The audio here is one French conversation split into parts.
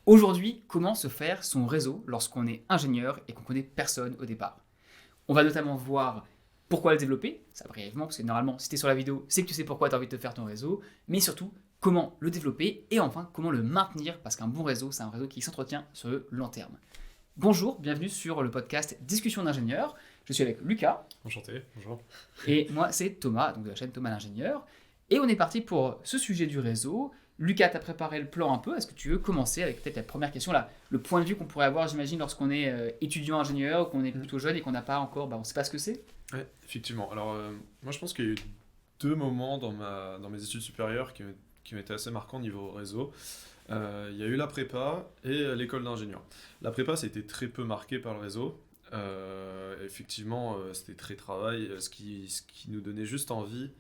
Aujourd'hui, comment se faire son réseau lorsqu'on est ingénieur et qu'on connaît personne au départ? On va notamment voir pourquoi le développer, ça brièvement, parce que normalement, si tu es sur la vidéo, c'est que tu sais pourquoi tu as envie de te faire ton réseau, mais surtout, comment le développer et enfin, comment le maintenir, parce qu'un bon réseau, c'est un réseau qui s'entretient sur le long terme. Bonjour, bienvenue sur le podcast Discussion d'ingénieur. Je suis avec Lucas. Enchanté, bonjour. Et moi, c'est Thomas, donc de la chaîne Thomas l'ingénieur. Et on est parti pour ce sujet du réseau. Lucas, tu as préparé le plan un peu. Est-ce que tu veux commencer avec peut-être la première question, là, le point de vue qu'on pourrait avoir, j'imagine, lorsqu'on est étudiant ingénieur, ou qu'on est plutôt jeune et qu'on n'a pas encore, on ne sait pas ce que c'est. Ouais, effectivement. Alors, moi, je pense qu'il y a eu deux moments dans mes études supérieures qui ont été assez marquants niveau réseau. Il y a eu la prépa et l'école d'ingénieur. La prépa, ça a été très peu marqué par le réseau. Effectivement, c'était très travail. Ce qui nous donnait juste envie,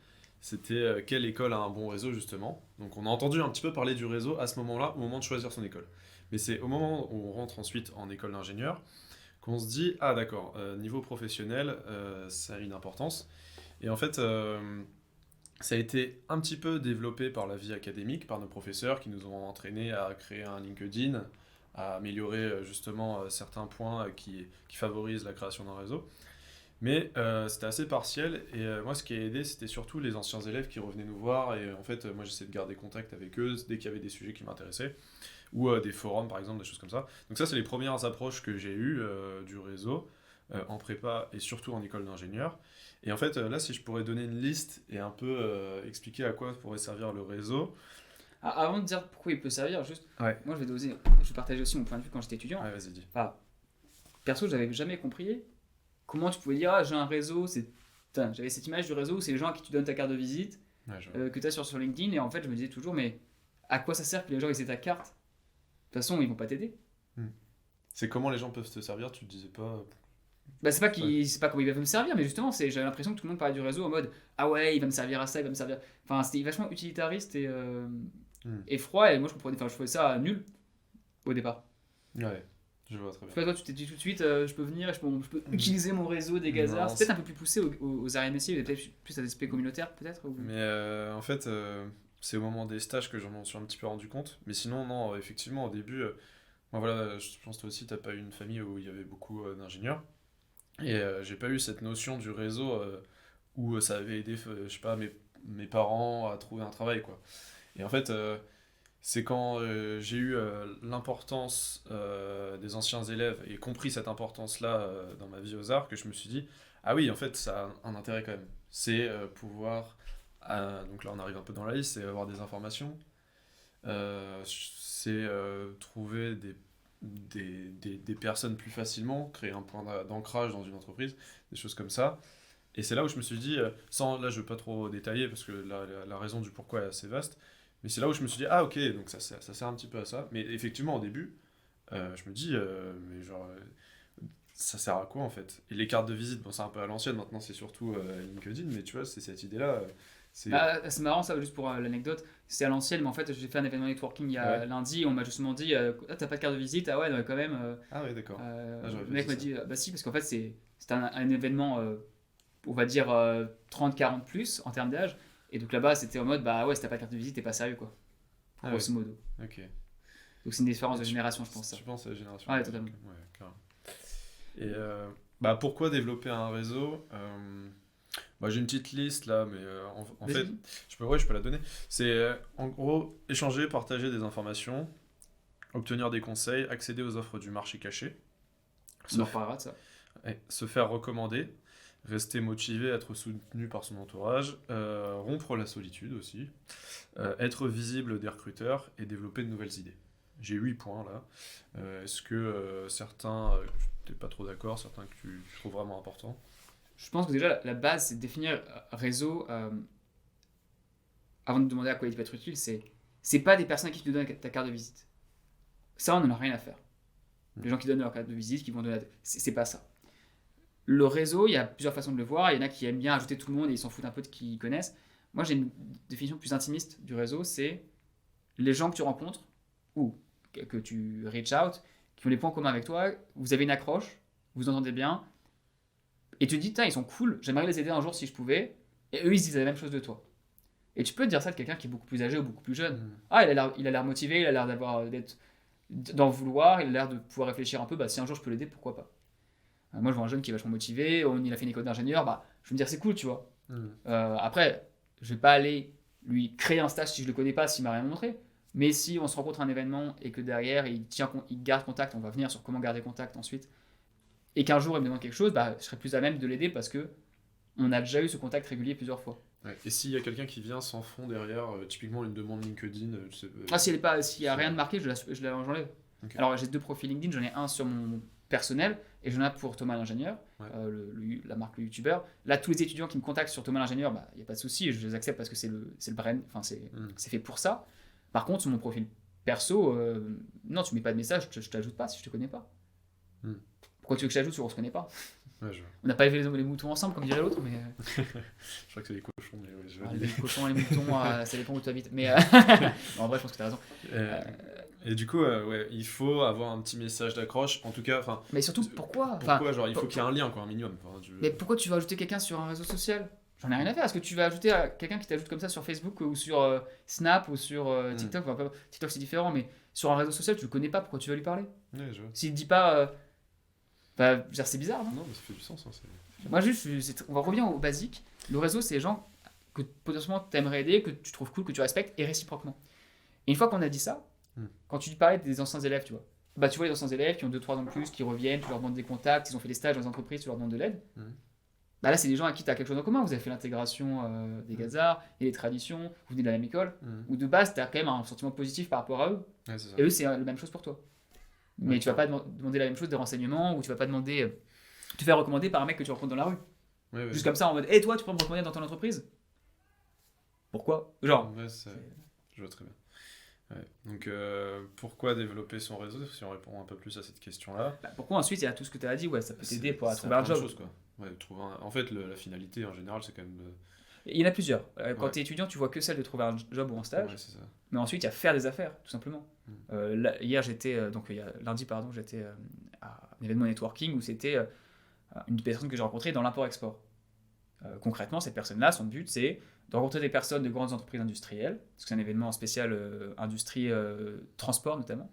c'était quelle école a un bon réseau, justement. Donc, on a entendu un petit peu parler du réseau à ce moment-là, au moment de choisir son école. Mais c'est au moment où on rentre ensuite en école d'ingénieur qu'on se dit, ah d'accord, niveau professionnel, ça a une importance. Et en fait, ça a été un petit peu développé par la vie académique, par nos professeurs qui nous ont entraînés à créer un LinkedIn, à améliorer justement certains points qui favorisent la création d'un réseau. Mais c'était assez partiel et moi ce qui a aidé c'était surtout les anciens élèves qui revenaient nous voir et en fait moi j'essayais de garder contact avec eux dès qu'il y avait des sujets qui m'intéressaient ou des forums par exemple, des choses comme ça. Donc ça c'est les premières approches que j'ai eues du réseau en prépa et surtout en école d'ingénieur. Et en fait là si je pourrais donner une liste et un peu expliquer à quoi pourrait servir le réseau. Avant de dire pourquoi il peut servir, juste, Ouais. moi je vais partager aussi mon point de vue quand j'étais étudiant. Ouais, vas-y dis. Enfin, perso, j'avais jamais compris comment tu pouvais dire, ah, j'ai un réseau, j'avais cette image du réseau où c'est les gens à qui tu donnes ta carte de visite, Ouais, je... que tu as sur LinkedIn, et en fait je me disais toujours, mais à quoi ça sert que les gens aient ta carte? De toute façon, ils vont pas t'aider. C'est comment les gens peuvent te servir, tu te disais pas. C'est pas comment ils vont me servir, mais justement, j'avais l'impression que tout le monde parlait du réseau en mode, ah ouais, il va me servir à ça, il va me servir. Enfin, c'était vachement utilitariste et froid, et moi je trouvais ça nul au départ. Ouais, je vois très Je bien. sais pas, toi tu t'es dit tout de suite, je peux venir, je peux utiliser mon réseau des gazards. Non, C'est peut-être un peu plus poussé aux arts MSI, peut-être plus à l'aspect communautaire, peut-être Mais en fait, c'est au moment des stages que j'en suis un petit peu rendu compte. Mais sinon, non, effectivement, au début, moi voilà, je pense que toi aussi, t'as pas eu une famille où il y avait beaucoup d'ingénieurs. Et j'ai pas eu cette notion du réseau où ça avait aidé, je sais pas, mes parents à trouver un travail, quoi. Et en fait, c'est quand j'ai eu l'importance des anciens élèves et compris cette importance-là dans ma vie aux arts que je me suis dit, ah oui, en fait, ça a un intérêt quand même. C'est pouvoir, donc là on arrive un peu dans la liste, c'est avoir des informations, c'est trouver des personnes plus facilement, créer un point d'ancrage dans une entreprise, des choses comme ça. Et c'est là où je me suis dit, là je veux pas trop détailler parce que la raison du pourquoi est assez vaste, mais c'est là où je me suis dit, ah ok, donc ça sert un petit peu à ça. Mais effectivement, au début, je me dis, mais genre, ça sert à quoi en fait? Et les cartes de visite, bon, c'est un peu à l'ancienne, maintenant c'est surtout LinkedIn, mais tu vois, c'est cette idée-là. C'est... C'est marrant ça, juste pour l'anecdote, c'est à l'ancienne, mais en fait j'ai fait un événement networking il y a Ouais. lundi, et on m'a justement dit, ah, t'as pas de carte de visite? Ah ouais, non, quand même. Ah ouais, d'accord. Ah, j'aurais Le pas mec dit m'a ça. dit, bah si, parce qu'en fait c'est un événement, on va dire 30-40 plus en termes d'âge, et donc là-bas c'était en mode, bah ouais, si t'as pas de carte de visite, t'es pas sérieux quoi, Ah grosso modo. ouais, ok. Donc c'est une différence de Tu- génération, je pense ça. Tu penses à la génération? Ouais, totalement. Ouais, carrément. Et bah, pourquoi développer un réseau? Bah, j'ai une petite liste là, mais en fait, Vas-y. je peux la donner. C'est en gros échanger, partager des informations, obtenir des conseils, accéder aux offres du marché caché, On en se, f- reparlera de ça. ouais, se faire recommander, rester motivé, être soutenu par son entourage, rompre la solitude aussi, être visible des recruteurs et développer de nouvelles idées. J'ai 8 points là. Est-ce que certains, t'es pas trop d'accord, certains que tu trouves vraiment importants? Je pense que déjà la base c'est de définir réseau, avant de demander à quoi il peut être utile, c'est pas des personnes à qui tu donnes ta carte de visite. Ça, on n'en a rien à faire. Les gens qui donnent leur carte de visite, qui vont donner. C'est pas ça. Le réseau, il y a plusieurs façons de le voir. Il y en a qui aiment bien ajouter tout le monde et ils s'en foutent un peu de qui ils connaissent. Moi, j'ai une définition plus intimiste du réseau, c'est les gens que tu rencontres ou que tu reach out, qui ont des points communs avec toi, vous avez une accroche, vous entendez bien, et tu te dis, ils sont cool, j'aimerais les aider un jour si je pouvais, et eux, ils se disent la même chose de toi. Et tu peux te dire ça de quelqu'un qui est beaucoup plus âgé ou beaucoup plus jeune. Mm. Ah, il a l'air motivé, il a l'air d'être d'en vouloir, il a l'air de pouvoir réfléchir un peu, bah, si un jour je peux l'aider, pourquoi pas. Moi, je vois un jeune qui est vachement motivé, il a fait une école d'ingénieur, bah, je vais me dire c'est cool, tu vois. Après, je vais pas aller lui créer un stage si je le connais pas, s'il m'a rien montré. Mais si on se rencontre à un événement et que derrière il garde contact, on va venir sur comment garder contact ensuite, et qu'un jour il me demande quelque chose, bah, je serai plus à même de l'aider parce que on a déjà eu ce contact régulier plusieurs fois. Ouais. Et s'il y a quelqu'un qui vient sans fond derrière, typiquement une demande LinkedIn, S'il n'y a rien de marqué, j'enlève. Ok. Alors j'ai 2 profils LinkedIn, j'en ai un sur mon personnel et j'en ai un pour Thomas l'ingénieur, Ouais. la marque le youtubeur. Là, tous les étudiants qui me contactent sur Thomas l'ingénieur, bah, il n'y a pas de souci, je les accepte parce que c'est le brand, enfin c'est fait pour ça. Par contre, sur mon profil perso, non, tu mets pas de message, je t'ajoute pas si je te connais pas. Pourquoi tu veux que je t'ajoute si on se connaît pas? Ouais, On n'a pas élevé les moutons ensemble, comme dirait l'autre, mais. Je crois que c'est des cochons, mais ouais, je Ah, valide. les cochons et les moutons, ça dépend où tu habites. Mais en vrai, je pense que tu as raison. Et du coup, ouais, il faut avoir un petit message d'accroche. En tout cas, enfin. Mais surtout, pourquoi Genre, il faut qu'il y ait un lien, quoi, un minimum. Enfin, Mais pourquoi tu vas ajouter quelqu'un sur un réseau social? J'en ai rien à faire. Est-ce que tu vas ajouter quelqu'un qui t'ajoute comme ça sur Facebook ou sur Snap ou sur TikTok? Enfin, TikTok, c'est différent, mais sur un réseau social, tu le connais pas. Pourquoi tu vas lui parler? Ouais, je vois. S'il te dit pas. Bah, je veux dire, c'est bizarre, non? Non, mais ça fait du sens. Hein, Moi, juste, on va revenir au basique. Le réseau, c'est les gens que potentiellement tu aimerais aider, que tu trouves cool, que tu respectes, et réciproquement. Et une fois qu'on a dit ça, quand tu parlais des anciens élèves, tu vois, bah, tu vois les anciens élèves qui ont 2-3 ans de plus, qui reviennent, tu leur demandes des contacts, ils ont fait des stages dans les entreprises, tu leur demandes de l'aide. Bah là, c'est des gens à qui tu as quelque chose en commun. Vous avez fait l'intégration des Gazards et les traditions, vous venez de la même école, où de base, tu as quand même un sentiment positif par rapport à eux. Ouais, c'est ça. Et eux, c'est la même chose pour toi. Mais tu vas pas demander la même chose des renseignements, ou tu vas pas demander te faire recommander par un mec que tu rencontres dans la rue. Ouais, Juste comme ça, en mode, hé, toi, tu peux me recommander dans ton entreprise? Pourquoi? Genre. Ouais, je vois très bien. Ouais. Donc, pourquoi développer son réseau, si on répond un peu plus à cette question-là? Bah, pourquoi ensuite, il y a tout ce que tu as dit, ouais, ça peut t'aider pour C'est trouver un plein de job. choses, quoi. Ouais, En fait, la finalité, en général, c'est quand même Il y en a plusieurs. Quand Ouais. tu es étudiant, tu vois que celle de trouver un job ou un stage. Ouais, c'est ça. Mais ensuite, il y a faire des affaires, tout simplement. Hier, lundi, j'étais à un événement networking où c'était une personne que j'ai rencontrée dans l'import-export. Concrètement, cette personne-là, son but, c'est de rencontrer des personnes de grandes entreprises industrielles, parce que c'est un événement spécial industrie, transport notamment.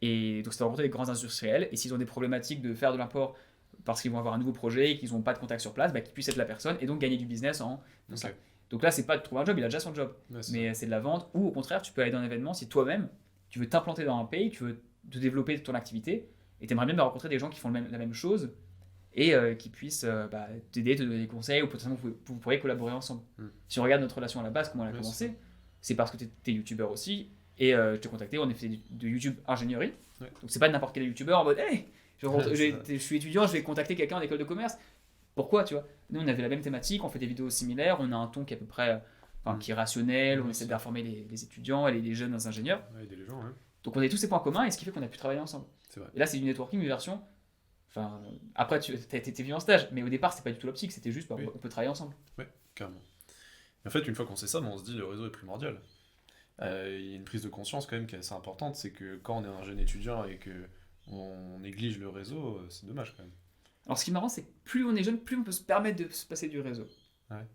Et donc, c'est de rencontrer des grands industriels, et s'ils ont des problématiques de faire de l'import parce qu'ils vont avoir un nouveau projet et qu'ils n'ont pas de contact sur place, bah, qu'ils puissent être la personne et donc gagner du business en ça. Donc là, c'est pas de trouver un job, il a déjà son job, mais c'est de la vente, ou au contraire, tu peux aller dans un événement si toi-même, tu veux t'implanter dans un pays, tu veux te développer ton activité, et tu aimerais bien rencontrer des gens qui font la même chose, et qui puissent t'aider, te donner des conseils, ou potentiellement vous pourrez collaborer ensemble. Si on regarde notre relation à la base, comment elle a commencé, c'est parce que tu es youtubeur aussi, et je t'ai contacté, on a fait de YouTube ingénierie, donc c'est pas n'importe quel youtubeur en mode hey, je suis étudiant, je vais contacter quelqu'un en école de commerce. Pourquoi, tu vois? Nous, on avait la même thématique, on fait des vidéos similaires, on a un ton qui est à peu près qui est rationnel, on essaie d'informer les étudiants et les jeunes ingénieurs. Ouais, aider les gens, ouais. Donc on a tous ces points communs et ce qui fait qu'on a pu travailler ensemble. C'est vrai. Et là, c'est du networking, une version. Enfin, après, tu as été vu en stage, mais au départ, c'est pas du tout l'optique, c'était juste on peut travailler ensemble. Ouais, carrément. En fait, une fois qu'on sait ça, on se dit le réseau est primordial. Il y a une prise de conscience quand même qui est assez importante, c'est que quand on est un jeune étudiant et que on néglige le réseau, c'est dommage quand même. Alors, ce qui est marrant, c'est que plus on est jeune, plus on peut se permettre de se passer du réseau. Ouais.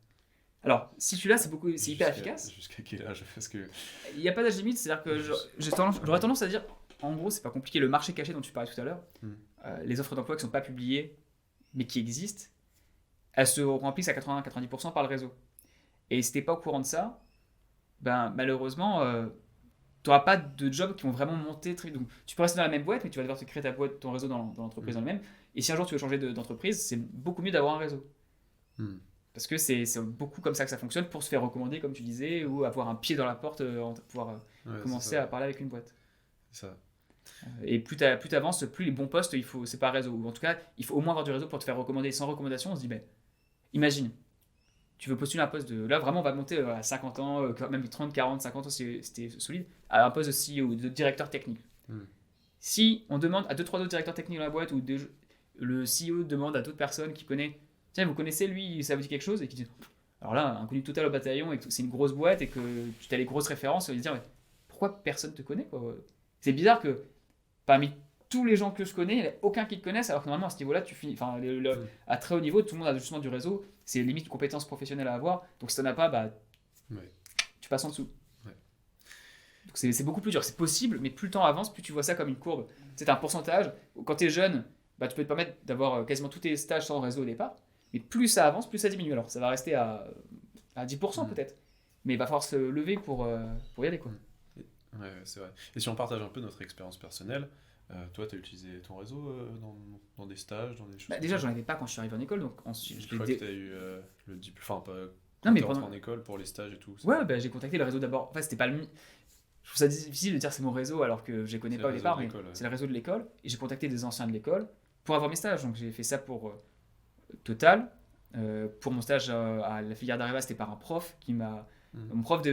Alors, si celui-là, c'est hyper efficace. Jusqu'à quel âge? Parce que il n'y a pas d'âge limite, c'est-à-dire que j'aurais tendance à dire, en gros, c'est pas compliqué, le marché caché dont tu parlais tout à l'heure, les offres d'emploi qui sont pas publiées, mais qui existent, elles se remplissent à 80-90% par le réseau. Et si t'es pas au courant de ça, ben malheureusement, tu n'auras pas de jobs qui vont vraiment monter. Donc, tu peux rester dans la même boîte, mais tu vas devoir te créer ta boîte, ton réseau dans l'entreprise en elle-même. Et si un jour tu veux changer d'entreprise, c'est beaucoup mieux d'avoir un réseau. Parce que c'est beaucoup comme ça que ça fonctionne pour se faire recommander, comme tu disais, ou avoir un pied dans la porte, pouvoir commencer à parler avec une boîte. C'est ça. Et plus tu avances, plus les bons postes, c'est pas réseau. Ou en tout cas, il faut au moins avoir du réseau pour te faire recommander. Sans recommandation, on se dit, ben, imagine, tu veux postuler un poste de. Là, vraiment, on va monter à 50 ans, même 30, 40, 50 ans si c'était solide, à un poste de CEO, de directeur technique. Si on demande à 2-3 autres directeurs techniques dans la boîte, ou le CEO demande à d'autres personnes qui connaissent, tiens, vous connaissez lui, ça vous dit quelque chose, et qui disent, alors là, inconnu total au bataillon, et que c'est une grosse boîte, et que tu as les grosses références, et ils disent, pourquoi personne te connaît, quoi? C'est bizarre que parmi tous les gens que je connais, il n'y en a aucun qui te connaisse, alors que normalement à ce niveau-là, tu finis, à très haut niveau, tout le monde a justement du réseau, c'est limite une compétence professionnelle à avoir, donc si tu n'en as pas, tu passes en dessous. Donc c'est beaucoup plus dur, c'est possible, mais plus le temps avance, plus tu vois ça comme une courbe. C'est un pourcentage. Quand tu es jeune, bah, tu peux te permettre d'avoir quasiment tous tes stages sans réseau au départ, mais plus ça avance, plus ça diminue. Alors ça va rester à 10% peut-être, mais il va falloir se lever pour y aller, quoi. Ouais, c'est vrai. Et si on partage un peu notre expérience personnelle, toi, tu as utilisé ton réseau dans des stages, dans des choses Bah, comme déjà, ça? j'en avais pas quand je suis arrivé en école, donc ensuite Je crois que tu as eu le diplôme, enfin, pas Non, quand mais tu es rentré pendant... en école pour les stages et tout. Ouais, bah, j'ai contacté le réseau d'abord. Enfin, c'était pas le mien. Je trouve ça difficile de dire c'est mon réseau alors que je les connais C'est pas le au réseau départ, de mais l'école, ouais. c'est le réseau de l'école. Et j'ai contacté des anciens de l'école pour avoir mes stages. Donc j'ai fait ça pour Total. Pour mon stage à la filière d'Areva, c'était par un prof qui m'a. Mon prof parce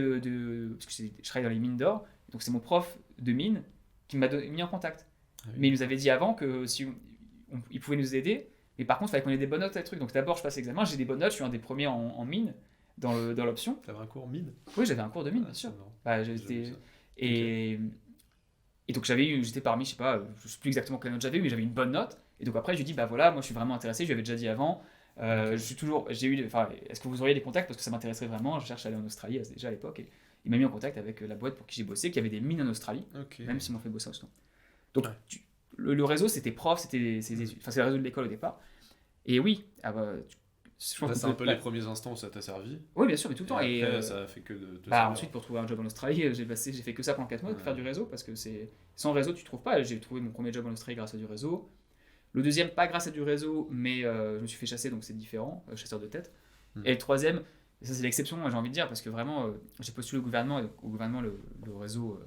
que je travaille dans les mines d'or, donc c'est mon prof de mine qui m'a mis en contact. Ah oui. Mais il nous avait dit avant que si il pouvait nous aider, mais par contre, il fallait qu'on ait des bonnes notes à truc. Donc d'abord, je passe l'examen, j'ai des bonnes notes, je suis un des premiers en mine dans l'option. T'avais un cours mine? Oui, j'avais un cours de mine, bien Ah, sûr. c'est marrant. Bah, J'ai jamais vu ça. et donc j'étais parmi, je sais pas, je sais plus exactement quelle note j'avais eu, mais j'avais une bonne note. Et donc après, je lui dis, bah voilà, moi je suis vraiment intéressé, je lui avais déjà dit avant. Est-ce que vous auriez des contacts parce que ça m'intéresserait vraiment. Je cherche à aller en Australie déjà à l'époque. Et il m'a mis en contact avec la boîte pour qui j'ai bossé, qui avait des mines en Australie, Ok. même s'ils m'ont fait bosser en Australie. Donc Ouais. le réseau, c'était prof, c'était ses études, enfin c'est le réseau de l'école au départ. Et oui, je pense Là, qu'on c'est un peut- peu les premiers instants où ça t'a servi. Oui, bien sûr, mais tout le temps. Et Et après, ça a fait que de te bah, servir. ensuite, pour trouver un job en Australie, j'ai fait que ça pendant 4 mois, pour Ouais. faire du réseau, parce que sans réseau, tu trouves pas. J'ai trouvé mon premier job en Australie grâce à du réseau. Le deuxième, pas grâce à du réseau, mais je me suis fait chasser, donc c'est différent, chasseur de tête. Et le troisième, et ça c'est l'exception, moi, j'ai envie de dire, parce que vraiment, j'ai postulé au gouvernement, et au gouvernement, le réseau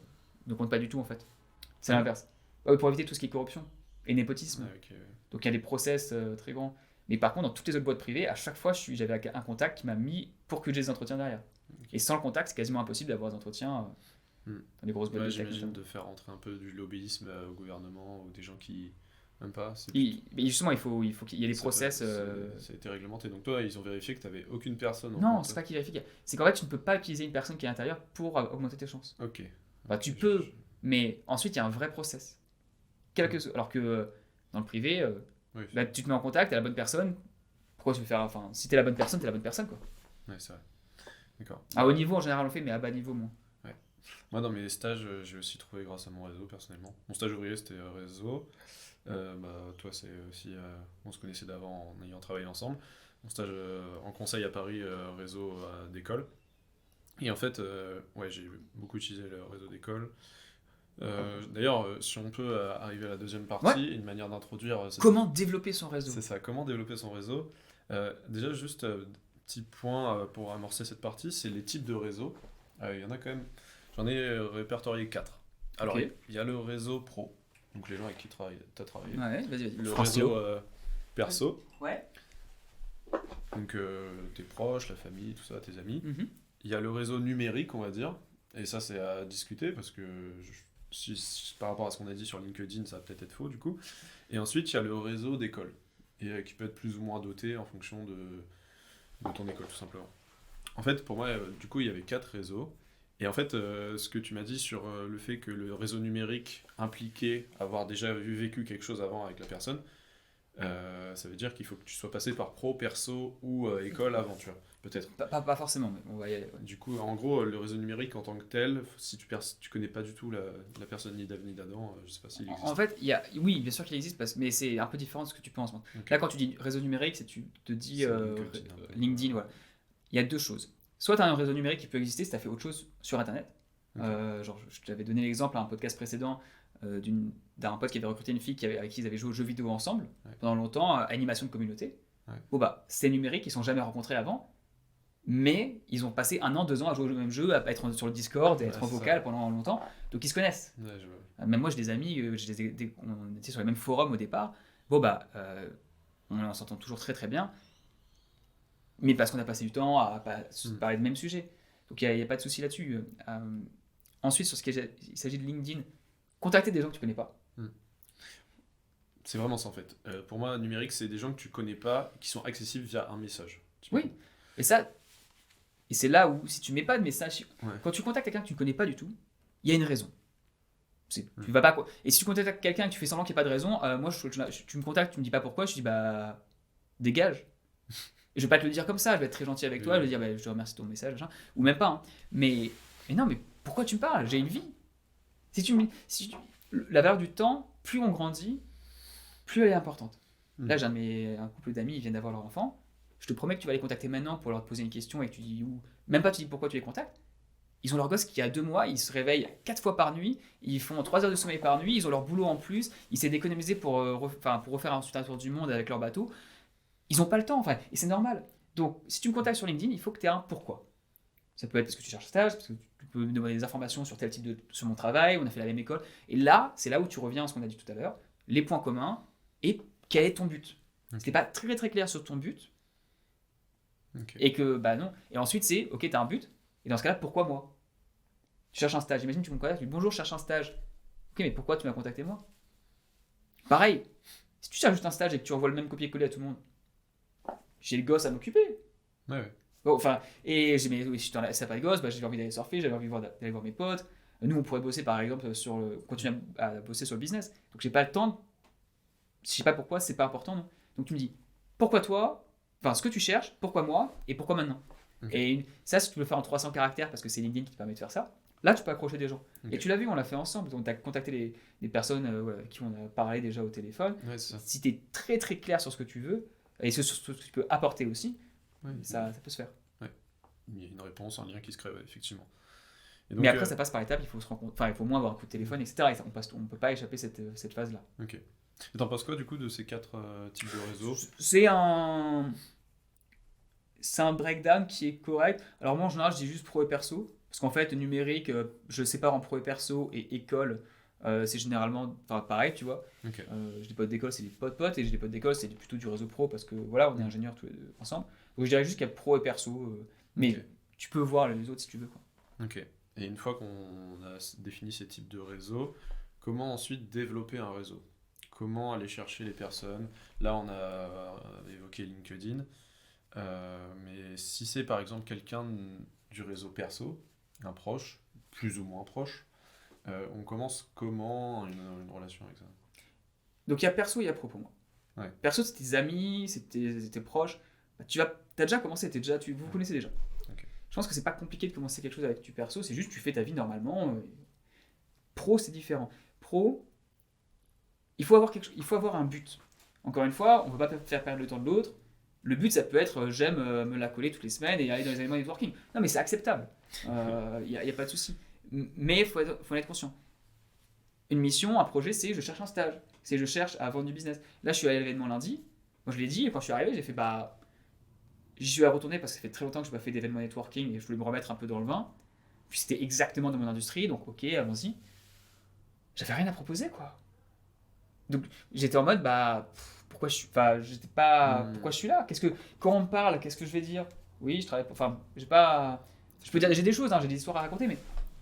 ne compte pas du tout, en fait. C'est l'inverse. Ouais, pour éviter tout ce qui est corruption et népotisme. Ouais, ok. Donc il y a des process très grands. Mais par contre, dans toutes les autres boîtes privées, à chaque fois, j'avais un contact qui m'a mis pour que j'ai des entretiens derrière. Et sans le contact, c'est quasiment impossible d'avoir des entretiens dans les grosses boîtes Ouais, de tech. j'imagine de faire rentrer un peu du lobbyisme au gouvernement ou des gens qui. Même pas. Mais justement, il faut qu'il y ait des ça process. a été réglementé. Donc toi, ils ont vérifié que tu n'avais aucune personne en Non, compte. c'est pas qu'il vérifie. C'est qu'en fait, tu ne peux pas utiliser une personne qui est à l'intérieur pour augmenter tes chances. Ok. Bah, tu peux, mais ensuite, il y a un vrai process. Alors que dans le privé, Oui, bah, tu te mets en contact, t'es la bonne personne. Pourquoi tu veux faire. Enfin, si t'es la bonne personne, t'es la bonne personne, quoi. ouais, c'est vrai. D'accord. À haut niveau, en général, on le fait, mais à bas niveau, moins. Moi, dans mes stages, j'ai aussi trouvé grâce à mon réseau, personnellement. Mon stage ouvrier, c'était réseau. Toi, c'est aussi. On se connaissait d'avant en ayant travaillé ensemble. Mon stage en conseil à Paris, réseau d'école. Et en fait, ouais, j'ai beaucoup utilisé le réseau d'école. D'ailleurs, si on peut arriver à la deuxième partie, une manière d'introduire. Comment développer son réseau? C'est ça, comment développer son réseau. Déjà, juste petit point pour amorcer cette partie, c'est les types de réseaux. Il y en a quand même, j'en ai répertorié 4. Alors, Ok. il y a le réseau pro, donc les gens avec qui tu as travaillé. Ouais, vas-y. Le Francio. réseau perso, Ouais. donc tes proches, la famille, tout ça, tes amis. Mhm. Il y a le réseau numérique, on va dire, et ça c'est à discuter parce que par rapport à ce qu'on a dit sur LinkedIn, ça va peut-être être faux du coup. Et ensuite, il y a le réseau d'école, et qui peut être plus ou moins doté en fonction de ton école, tout simplement. En fait, pour moi, du coup, il y avait 4 réseaux. Et en fait, ce que tu m'as dit sur le fait que le réseau numérique impliquait avoir déjà vécu quelque chose avant avec la personne, ça veut dire qu'il faut que tu sois passé par pro, perso ou école avant, tu vois, peut-être. Pas forcément, mais on va y aller. Ouais. Du coup, en gros, le réseau numérique en tant que tel, si tu connais pas du tout la personne ni d'Ave ni d'Adam, je sais pas s'il existe. En fait, oui, bien sûr qu'il existe, mais c'est un peu différent de ce que tu penses. Ok. Là, quand tu dis réseau numérique, tu te dis C'est LinkedIn, un peu. LinkedIn, voilà. Il y a deux choses. Soit tu as un réseau numérique qui peut exister si tu as fait autre chose sur Internet. Ok. Genre, je t'avais donné l'exemple à un podcast précédent d'un pote qui avait recruté une fille avec qui ils avaient joué aux jeux vidéo ensemble pendant longtemps, animation de communauté. Ouais. Bon, bah, c'est numérique, ils ne sont jamais rencontrés avant, mais ils ont passé 1 an, 2 ans à jouer au même jeu, à être sur le Discord, et être en c'est vocal ça. pendant longtemps. Donc ils se connaissent. Ouais, je vois. Même moi, j'ai des amis, on était sur les mêmes forums au départ. Bon, bah, on s'entend toujours très très bien, mais parce qu'on a passé du temps à parler de même sujet. Donc il n'y a pas de souci là-dessus. Ensuite, il s'agit de LinkedIn, contacter des gens que tu connais pas. C'est vraiment ça en fait. Pour moi, numérique, c'est des gens que tu connais pas, qui sont accessibles via un message. Oui, et c'est là où, si tu mets pas de message, Ouais. quand tu contactes quelqu'un que tu connais pas du tout, il y a une raison. Tu vas pas, et si tu contactes quelqu'un et que tu fais semblant qu'il n'y a pas de raison, moi, tu me contactes, tu me dis pas pourquoi, je te dis, bah, dégage. Je vais pas te le dire comme ça, je vais être très gentil avec toi, je vais dire, bah, je te remercie de ton message, machin. Ou même pas. Hein. Mais non, mais pourquoi tu me parles? J'ai une vie. La valeur du temps, plus on grandit, plus elle est importante. Là, j'ai un couple d'amis, ils viennent d'avoir leur enfant. Je te promets que tu vas les contacter maintenant pour leur poser une question et que tu dis même pas tu dis pourquoi tu les contactes. Ils ont leur gosse qui a 2 mois, ils se réveillent 4 fois par nuit, ils font 3 heures de sommeil par nuit, ils ont leur boulot en plus, ils s'est d'économiser pour refaire ensuite un tour du monde avec leur bateau. Ils n'ont pas le temps, enfin, et c'est normal. Donc, si tu me contactes sur LinkedIn, il faut que tu aies un pourquoi. Ça peut être parce que tu cherches un stage, parce que tu peux me demander des informations sur tel type sur mon travail, on a fait la même école. Et là, c'est là où tu reviens à ce qu'on a dit tout à l'heure, les points communs et quel est ton but. Si t'es pas très très clair sur ton but, et que bah non, et ensuite c'est ok, t'as un but, et dans ce cas-là, pourquoi moi? Tu cherches un stage, imagine tu me contactes, tu dis bonjour, je cherche un stage. Ok, mais pourquoi tu m'as contacté moi? Pareil, si tu cherches juste un stage et que tu envoies le même copier-coller à tout le monde, j'ai le gosse à m'occuper. Ouais. Bon, enfin, et j'ai mais si t'as pas de gosse, bah, j'ai envie d'aller surfer, j'avais envie d'aller voir mes potes. Nous, on pourrait bosser par exemple continuer à bosser sur le business. Donc j'ai pas le temps. Je sais pas pourquoi, c'est pas important, non. Donc tu me dis pourquoi toi, enfin ce que tu cherches, pourquoi moi et pourquoi maintenant. Et ça, si tu peux le faire en 300 caractères parce que c'est LinkedIn qui te permet de faire ça, là tu peux accrocher des gens. Et tu l'as vu, on l'a fait ensemble. Donc tu as contacté les personnes avec qui on a parlé déjà au téléphone. Ouais, c'est ça. Si tu es très très clair sur ce que tu veux et sur ce que tu peux apporter aussi, ça peut se faire. Ouais. Il y a une réponse, un lien qui se crée, effectivement. Et donc, mais après, ça passe par étapes, il faut se rencontrer, enfin, il faut au moins avoir un coup de téléphone, etc. Et ça, on ne peut pas échapper cette phase-là. Ok. Et t'en penses quoi du coup de ces 4 types de réseaux? C'est un breakdown qui est correct. Alors moi en général je dis juste pro et perso, parce qu'en fait numérique, je sépare en pro et perso et école, c'est généralement pareil, tu vois. J'ai des potes d'école, c'est des potes, et j'ai des potes d'école, c'est plutôt du réseau pro, parce que voilà, on est ingénieurs tous les deux ensemble. Donc je dirais juste qu'il y a pro et perso, mais tu peux voir les autres si tu veux, quoi. Ok. Et une fois qu'on a défini ces types de réseaux, comment ensuite développer un réseau? Comment aller chercher les personnes? Là, on a évoqué LinkedIn. Mais si c'est par exemple quelqu'un du réseau perso, un proche, plus ou moins proche, on commence comment une relation avec ça? Donc il y a perso et il y a pro pour moi. Ouais. Perso, c'est tes amis, c'est tes proches. T'as déjà commencé, vous vous connaissez déjà. Okay. Je pense que c'est pas compliqué de commencer quelque chose avec du perso, c'est juste tu fais ta vie normalement. Pro, c'est différent. Pro, il faut avoir un but. Encore une fois, on ne peut pas faire perdre le temps de l'autre. Le but, ça peut être j'aime me la coller toutes les semaines et aller dans les événements networking. Non, mais c'est acceptable. Il n'y a pas de souci. Mais il faut en être conscient. Une mission, un projet, c'est je cherche un stage. C'est je cherche à vendre du business. Là, je suis allé à l'événement lundi. Moi, je l'ai dit, et quand je suis arrivé, j'ai fait j'y suis à retourner parce que ça fait très longtemps que je n'ai pas fait d'événement networking et je voulais me remettre un peu dans le vin. Puis c'était exactement dans mon industrie, donc ok, allons-y. J'avais rien à proposer, quoi. Donc j'étais en mode, pourquoi je suis, pourquoi je suis là? Quand on me parle, qu'est-ce que je vais dire? Oui, je travaille, j'ai pas, je peux dire, j'ai des choses, j'ai des histoires à raconter, mais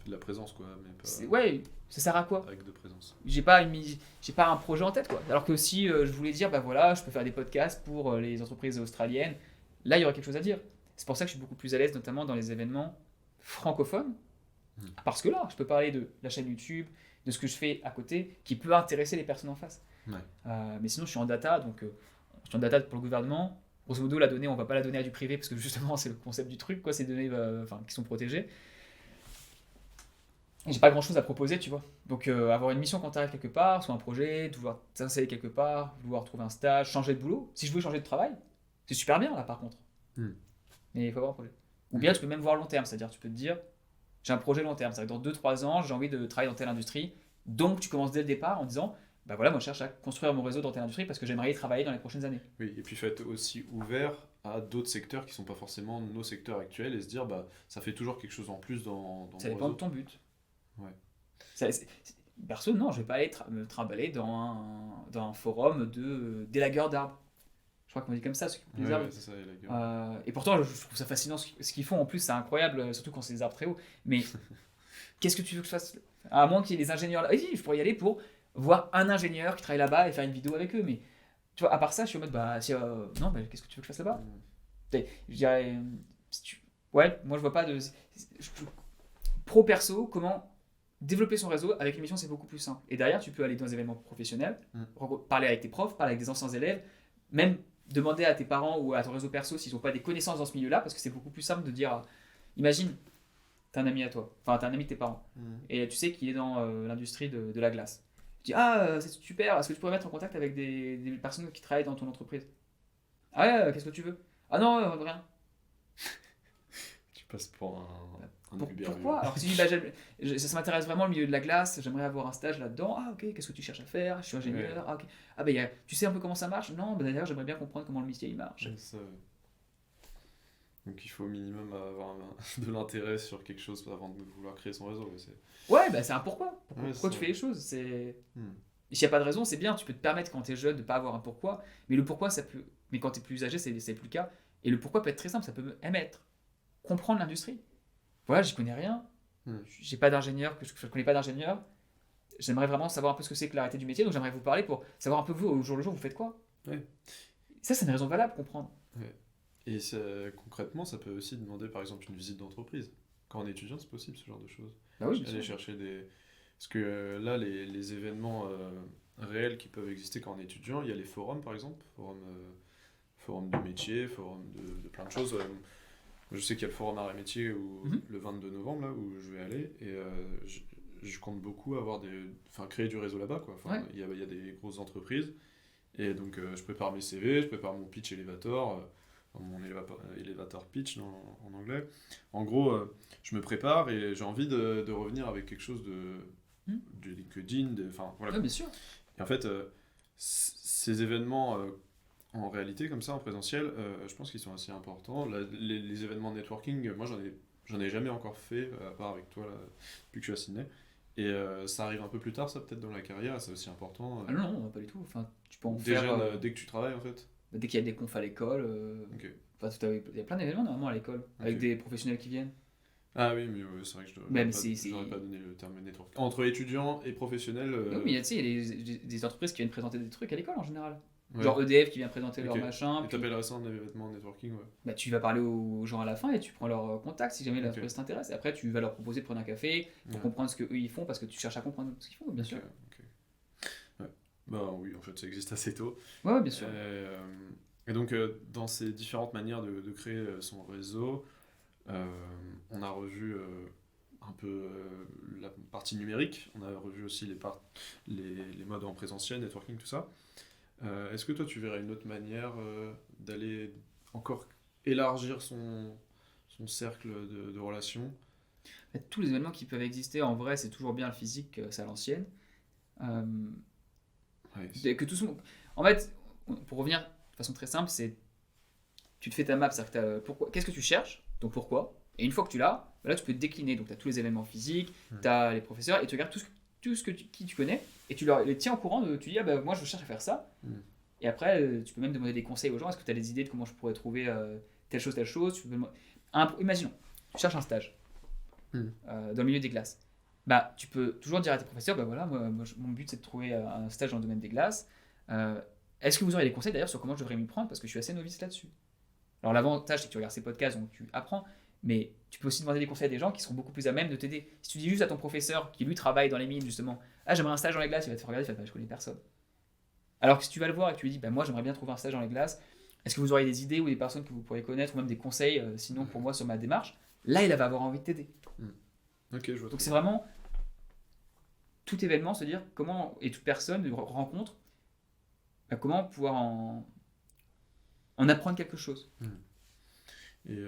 de la présence, quoi, mais pas. Ouais, ça sert à quoi? Avec de présence. J'ai pas un projet en tête, quoi. Alors que si je voulais dire, voilà, je peux faire des podcasts pour les entreprises australiennes, là il y aurait quelque chose à dire. C'est pour ça que je suis beaucoup plus à l'aise, notamment dans les événements francophones, parce que là, je peux parler de la chaîne YouTube, de ce que je fais à côté, qui peut intéresser les personnes en face. Mais sinon, je suis en data, donc je suis en data pour le gouvernement. Grosso modo, la donnée, on va pas la donner à du privé, parce que justement, c'est le concept du truc, quoi, ces données qui sont protégées. Et j'ai pas grand chose à proposer, tu vois. Donc avoir une mission quand tu arrives quelque part, soit un projet, vouloir t'installer quelque part, vouloir trouver un stage, changer de boulot. Si je veux changer de travail, c'est super bien là par contre. Mais il faut avoir un projet. Ou bien tu peux même voir long terme, c'est-à-dire tu peux te dire, j'ai un projet long terme, c'est-à-dire dans 2-3 ans, j'ai envie de travailler dans telle industrie. Donc tu commences dès le départ en disant, voilà, moi je cherche à construire mon réseau dans telle industrie parce que j'aimerais y travailler dans les prochaines années. Oui, et puis il faut être aussi ouvert à d'autres secteurs qui sont pas forcément nos secteurs actuels et se dire, ça fait toujours quelque chose en plus dans ça dépend de ton but. Ouais. Perso, non, je vais pas aller me trimballer dans un forum d'élagueurs d'arbres. Je crois qu'on dit comme ça, ceux qui coupent les arbres. Ouais, c'est ça, élagueurs. Et pourtant, je trouve ça fascinant ce qu'ils font. En plus, c'est incroyable, surtout quand c'est des arbres très hauts. Mais qu'est-ce que tu veux que je fasse? À moins qu'il y ait des ingénieurs là. Oui, je pourrais y aller pour voir un ingénieur qui travaille là-bas et faire une vidéo avec eux. Mais tu vois, à part ça, je suis en mode, non, qu'est-ce que tu veux que je fasse là-bas? Je dirais, ouais, moi je vois pas de. Pro perso, comment développer son réseau avec une mission, c'est beaucoup plus simple. Et derrière, tu peux aller dans des événements professionnels, parler avec tes profs, parler avec des anciens élèves, même demander à tes parents ou à ton réseau perso s'ils n'ont pas des connaissances dans ce milieu-là, parce que c'est beaucoup plus simple de dire, imagine, t'as un ami à toi, enfin t'as un ami de tes parents, Mhm. et tu sais qu'il est dans l'industrie de la glace. Tu dis, ah, c'est super, est-ce que tu pourrais mettre en contact avec des personnes qui travaillent dans ton entreprise? Ah ouais, qu'est-ce que tu veux? Ah non, rien. Tu passes pour un Uber Pourquoi? Alors que si tu dis, bah, ça m'intéresse vraiment le milieu de la glace, j'aimerais avoir un stage là-dedans. Ah ok, qu'est-ce que tu cherches à faire? Je suis Ouais. ingénieur. Ah ok. Ah bah, tu sais un peu comment ça marche? Non, bah, d'ailleurs j'aimerais bien comprendre comment le métier il marche. Ouais, ça, ouais. Donc il faut au minimum avoir de l'intérêt sur quelque chose avant de vouloir créer son réseau. Ouais, bah c'est un pourquoi. Ouais, Pourquoi ça. tu fais les choses? C'est... Hmm. S'il n'y a pas de raison, c'est bien, tu peux te permettre quand tu es jeune de pas avoir un pourquoi, mais le pourquoi ça peut... Mais quand tu es plus âgé, c'est plus le cas. Et le pourquoi peut être très simple, ça peut même être comprendre l'industrie. Voilà, j'y connais rien, Hmm. j'ai pas d'ingénieur, je connais pas d'ingénieur. J'aimerais vraiment savoir un peu ce que c'est que l'arrêté du métier, donc j'aimerais vous parler pour savoir un peu vous, au jour le jour, vous faites quoi. Ouais. Ça, c'est une raison valable, comprendre. Ouais. Et concrètement, ça peut aussi demander par exemple une visite d'entreprise. Quand on est étudiant, c'est possible ce genre de choses. Bah oui, bien Aller sûr. chercher des. Parce que là, les événements réels qui peuvent exister quand on est étudiant, il y a les forums par exemple, forum du métier, forum de plein de choses. Je sais qu'il y a le forum arts et métiers Mhm. le 22 novembre là, où je vais aller et je compte beaucoup créer du réseau là-bas quoi. Enfin, Ouais. il y a des grosses entreprises et donc je prépare mes CV, je prépare mon pitch elevator, mon elevator pitch en anglais. En gros, je me prépare et j'ai envie de revenir avec quelque chose Mhm. de LinkedIn, enfin voilà Ouais, quoi. bien sûr. Et en fait, ces événements en réalité, comme ça, en présentiel, je pense qu'ils sont assez importants. Les événements networking, moi, j'en ai jamais encore fait, à part avec toi, là, depuis que je suis à Sydney. Et ça arrive un peu plus tard, ça, peut-être dans la carrière, et c'est aussi important. Ah non, non, pas du tout. Enfin, tu peux en Dès faire jeune, dès que tu travailles, en fait. dès qu'il y a des confs à l'école. Ok. Enfin, il y a plein d'événements normalement à l'école, avec Ok. des professionnels qui viennent. Ah oui, mais ouais, c'est vrai que Même j'aurais pas donné le terme network. Entre étudiants et professionnels, Oui, mais tu sais, il y a des entreprises qui viennent présenter des trucs à l'école en général. ouais. Genre EDF qui vient présenter leur Ok. machin. Et Puis, t'appellerais ça un événement networking, ouais. bah, tu vas parler aux gens à la fin et tu prends leur contact si jamais Ok. l'entreprise t'intéresse. Et après, tu vas leur proposer de prendre un café pour Ouais. comprendre ce qu'eux ils font parce que tu cherches à comprendre ce qu'ils font, bien sûr. Ok, ok. Ouais. Bah oui, en fait, ça existe assez tôt. Ouais, ouais, bien sûr. Et donc, dans ces différentes manières de créer son réseau, on a revu un peu la partie numérique, on a revu aussi les modes en présentiel, networking, tout ça. Est-ce que toi, tu verrais une autre manière d'aller encore élargir son cercle de relations? En fait, tous les événements qui peuvent exister, en vrai, c'est toujours bien le physique, c'est à l'ancienne. Euh, Ouais, que tout ce monde... En fait, pour revenir de façon très simple, c'est tu te fais ta map, c'est-à-dire que pourquoi, qu'est-ce que tu cherches, donc pourquoi, et une fois que tu l'as, bah là tu peux décliner, donc tu as tous les événements physiques, tu as les professeurs, et tu regardes tout ce que qui tu connais, et tu les tiens au courant, tu dis, ah bah moi je cherche à faire ça, Mm. et après tu peux même demander des conseils aux gens, est-ce que tu as des idées de comment je pourrais trouver telle chose, tu peux imaginons, tu cherches un stage Mm. dans le milieu des glaces. Bah, tu peux toujours dire à tes professeurs, bah voilà, mon but c'est de trouver un stage dans le domaine des glaces. Est-ce que vous aurez des conseils d'ailleurs sur comment je devrais m'y prendre parce que je suis assez novice là-dessus. Alors l'avantage c'est que tu regardes ces podcasts donc tu apprends, mais tu peux aussi demander des conseils à des gens qui seront beaucoup plus à même de t'aider. Si tu dis juste à ton professeur qui lui travaille dans les mines justement, ah j'aimerais un stage dans les glaces, il va te faire regarder, il va te dire bah, je connais personne. Alors que si tu vas le voir et que tu lui dis bah moi j'aimerais bien trouver un stage dans les glaces, est-ce que vous auriez des idées ou des personnes que vous pourriez connaître ou même des conseils sinon pour moi sur ma démarche, là il va avoir envie de t'aider. Ok, je vois. Donc c'est vraiment tout événement se dire comment et toute personne rencontre comment pouvoir en apprendre quelque chose. Et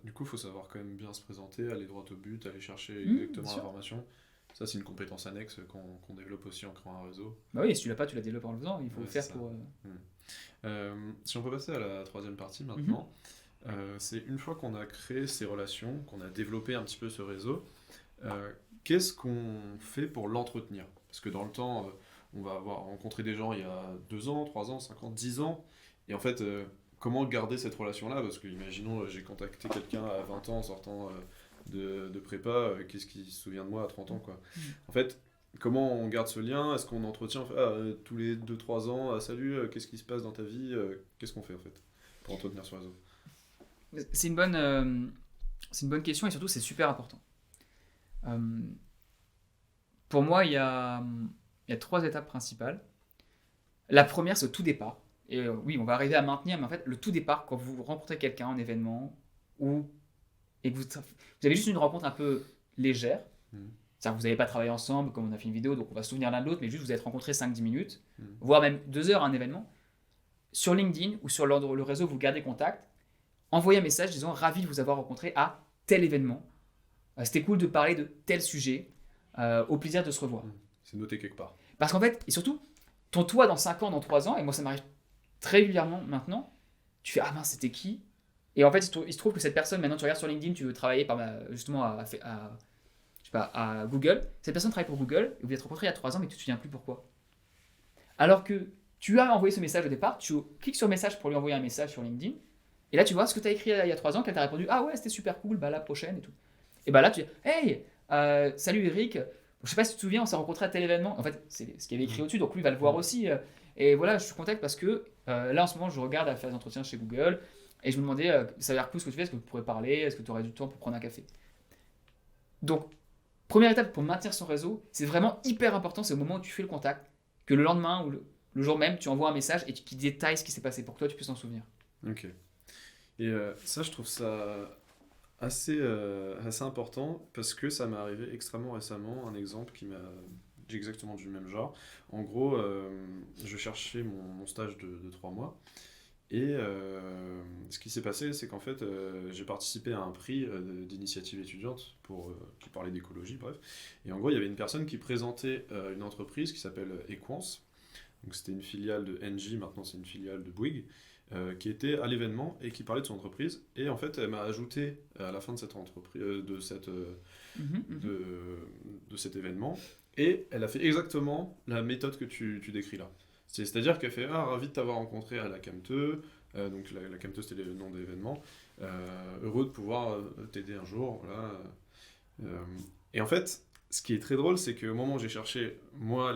du coup, il faut savoir quand même bien se présenter, aller droit au but, aller chercher Bien exactement sûr. l'information. Ça, c'est une compétence annexe qu'on développe aussi en créant un réseau. Bah oui, et si tu l'as pas, tu la développes en le faisant. Il faut Ouais, le faire c'est ça. pour. Si on peut passer à la troisième partie maintenant, c'est une fois qu'on a créé ces relations, qu'on a développé un petit peu ce réseau, qu'est-ce qu'on fait pour l'entretenir? Parce que dans le temps, on va avoir rencontré des gens il y a 2 ans, 3 ans, 5 ans, 10 ans, et en fait, comment garder cette relation-là? Parce que imaginons, j'ai contacté quelqu'un à 20 ans en sortant de prépa, qu'est-ce qu'il se souvient de moi à 30 ans, quoi. En fait, comment on garde ce lien? Est-ce qu'on entretient tous les 2-3 ans? Salut, qu'est-ce qui se passe dans ta vie? Qu'est-ce qu'on fait en fait pour entretenir ce réseau? C'est une bonne question et surtout c'est super important. Euh, pour moi, il y a 3 étapes principales. La première, c'est au tout départ. Et oui, on va arriver à maintenir, mais en fait, le tout départ, quand vous rencontrez quelqu'un en événement ou et que vous avez juste une rencontre un peu légère, Mhm. c'est-à-dire que vous n'avez pas travaillé ensemble, comme on a fait une vidéo, donc on va se souvenir l'un de l'autre, mais juste vous êtes rencontrés 5-10 minutes, voire même 2 heures à un événement, sur LinkedIn ou sur le réseau, vous gardez contact, envoyez un message disant ravi de vous avoir rencontré à tel événement. C'était cool de parler de tel sujet. Au plaisir de se revoir. C'est noté quelque part. Parce qu'en fait, et surtout, ton toi dans 5 ans, dans 3 ans, et moi ça m'arrive très régulièrement maintenant, tu fais ah mince, c'était qui? Et en fait, il se trouve que cette personne, maintenant tu regardes sur LinkedIn, tu veux travailler justement je sais pas, à Google. Cette personne travaille pour Google, et vous êtes rencontrés il y a 3 ans, mais tu te souviens plus pourquoi. Alors que tu as envoyé ce message au départ, tu cliques sur message pour lui envoyer un message sur LinkedIn, et là tu vois ce que tu as écrit il y a 3 ans, qu'elle t'a répondu ah ouais, c'était super cool, bah la prochaine et tout. Et bah là tu dis hey, salut Eric, je sais pas si tu te souviens, on s'est rencontrés à tel événement. En fait, c'est ce qu'il y avait écrit au-dessus, donc lui va le voir aussi. Et voilà, je te contacte parce que là en ce moment, je regarde à faire des entretiens chez Google et je me demandais, ça a l'air cool ce que tu fais, est-ce que tu pourrais parler, est-ce que tu aurais du temps pour prendre un café. Donc, première étape pour maintenir son réseau, c'est vraiment hyper important, c'est au moment où tu fais le contact, que le lendemain ou le jour même, tu envoies un message et qui détaille ce qui s'est passé pour que toi tu puisses t'en souvenir. Ok. Et ça, je trouve ça assez important parce que ça m'est arrivé extrêmement récemment. Un exemple qui m'a exactement du même genre. En gros, je cherchais mon stage de 3 mois. Et ce qui s'est passé, c'est qu'en fait, j'ai participé à un prix d'initiative étudiante qui parlait d'écologie, bref. Et en gros, il y avait une personne qui présentait une entreprise qui s'appelle Equance. Donc c'était une filiale de Engie, maintenant c'est une filiale de Bouygues, qui était à l'événement et qui parlait de son entreprise. Et en fait, elle m'a ajouté à la fin de cette entreprise, de cet événement. Et elle a fait exactement la méthode que tu décris là. C'est-à-dire qu'elle fait ah, ravi de t'avoir rencontré à la Camteux. Donc la Camteux, c'était le nom de l'événement. Heureux de pouvoir t'aider un jour. Voilà. Et en fait, ce qui est très drôle, c'est qu'au moment où j'ai cherché, moi,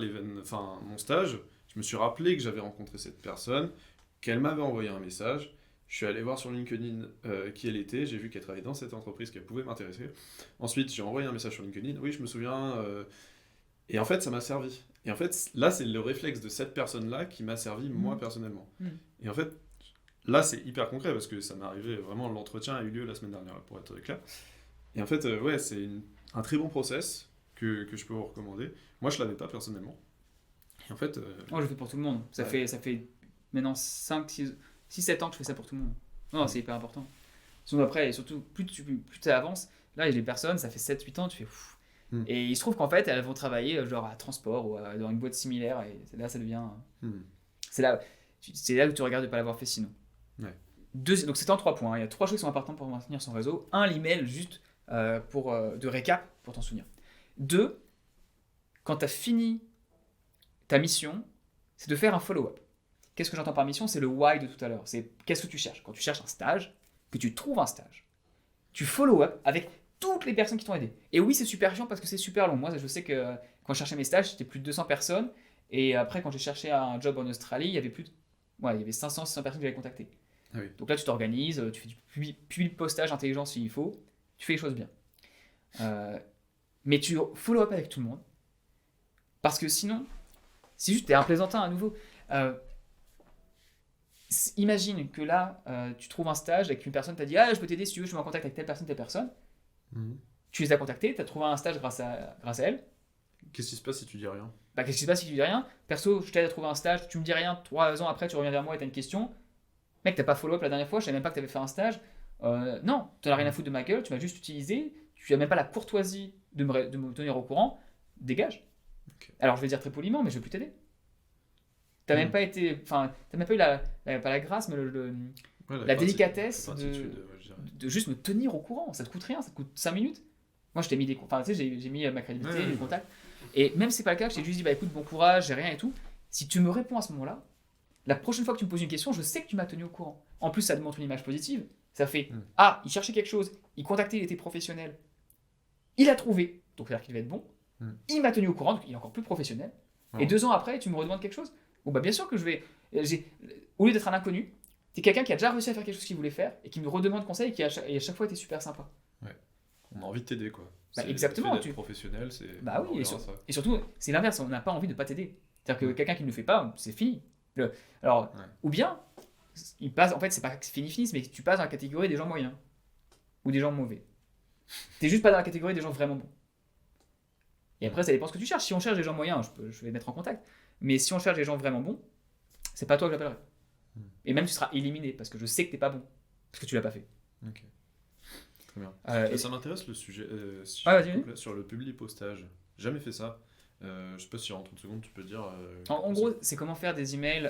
mon stage, je me suis rappelé que j'avais rencontré cette personne, qu'elle m'avait envoyé un message. Je suis allé voir sur LinkedIn qui elle était. J'ai vu qu'elle travaillait dans cette entreprise, qu'elle pouvait m'intéresser. Ensuite, j'ai envoyé un message sur LinkedIn. Oui, je me souviens. Et en fait, ça m'a servi. Et en fait, là, c'est le réflexe de cette personne-là qui m'a servi, moi, personnellement. Et en fait, là, c'est hyper concret parce que ça m'est arrivé vraiment, l'entretien a eu lieu la semaine dernière, pour être clair. Et en fait, ouais, c'est un très bon process que je peux vous recommander. Moi, je ne l'avais pas personnellement. Et en fait... Moi, je le fais pour tout le monde. Ça fait maintenant 6-7 ans que je fais ça pour tout le monde. Non, c'est hyper important. Sinon, après, et surtout, plus tu avances, là, il y a des personnes, ça fait 7-8 ans, tu fais... Et il se trouve qu'en fait, elles vont travailler genre à Transport ou dans une boîte similaire, et là, ça devient... C'est là où tu regardes de ne pas l'avoir fait sinon. Ouais. Donc, c'est en 3 points. Il y a 3 choses qui sont importantes pour maintenir son réseau. 1, l'email, juste de récap, pour t'en souvenir. 2, quand tu as fini ta mission, c'est de faire un follow-up. Qu'est-ce que j'entends par mission? C'est le why de tout à l'heure. C'est qu'est-ce que tu cherches? Quand tu cherches un stage, que tu trouves un stage, tu follow-up avec toutes les personnes qui t'ont aidé. Et oui, c'est super chiant parce que c'est super long. Moi, je sais que quand je cherchais mes stages, c'était plus de 200 personnes. Et après, quand j'ai cherché un job en Australie, il y avait il y avait 500-600 personnes que j'avais contactées. Ah oui. Donc là, tu t'organises, tu fais du publi postage intelligent s'il faut, tu fais les choses bien. Mais tu follow-up avec tout le monde. Parce que sinon, si juste t'es un plaisantin à nouveau, imagine que là, tu trouves un stage et qu'une personne t'a dit ah, je peux t'aider si tu veux, je suis en contact avec telle personne. Tu les as contactés, tu as trouvé un stage grâce à elle. Qu'est-ce qui se passe si tu dis rien? Qu'est-ce qui se passe si tu dis rien? Perso, je t'aide à trouver un stage, tu me dis rien, 3 ans après, tu reviens vers moi et tu as une question. Mec, t'as pas follow-up la dernière fois, je savais même pas que tu avais fait un stage. Non, tu n'as rien à foutre de ma gueule, tu m'as juste utilisé, tu n'as même pas la courtoisie de me tenir au courant, dégage. Okay. Alors je vais dire très poliment, mais je vais plus t'aider. T'as même pas été, enfin, t'as même pas eu pas la grâce, mais la délicatesse de juste me tenir au courant. Ça te coûte rien, ça te coûte 5 minutes. Moi, je t'ai mis j'ai mis ma crédibilité, les contacts. Et même si c'est pas le cas, je t'ai juste dit, écoute, bon courage, j'ai rien et tout. Si tu me réponds à ce moment-là, la prochaine fois que tu me poses une question, je sais que tu m'as tenu au courant. En plus, ça te montre une image positive. Ça fait, il cherchait quelque chose, il contactait, il était professionnel. Il a trouvé, donc c'est-à-dire qu'il va être bon. Il m'a tenu au courant, donc il est encore plus professionnel. Et 2 ans après, tu me redemandes quelque chose. Bon, bien sûr que je vais. Au lieu d'être un inconnu, t'es quelqu'un qui a déjà réussi à faire quelque chose qu'il voulait faire et qui me redemande conseil et qui à chaque fois était super sympa. Ouais. On a envie de t'aider, quoi. Exactement. Tu es professionnel, c'est. Oui, et surtout, c'est l'inverse, on n'a pas envie de pas t'aider. C'est-à-dire que quelqu'un qui ne le fait pas, c'est fini. Ou bien, il passe, en fait, c'est pas fini, mais tu passes dans la catégorie des gens moyens ou des gens mauvais. T'es juste pas dans la catégorie des gens vraiment bons. Et après, ça dépend ce que tu cherches. Si on cherche des gens moyens, je vais mettre en contact. Mais si on cherche des gens vraiment bons, c'est pas toi que j'appellerai. Et même tu seras éliminé parce que je sais que t'es pas bon. Parce que tu l'as pas fait. Ok. Très bien. Et- Ça m'intéresse le sujet si Ouais, s'il vas-y, te plaît, sur le public postage. Jamais fait ça. Je sais pas si en 30 secondes tu peux dire. En gros, c'est comment faire des emails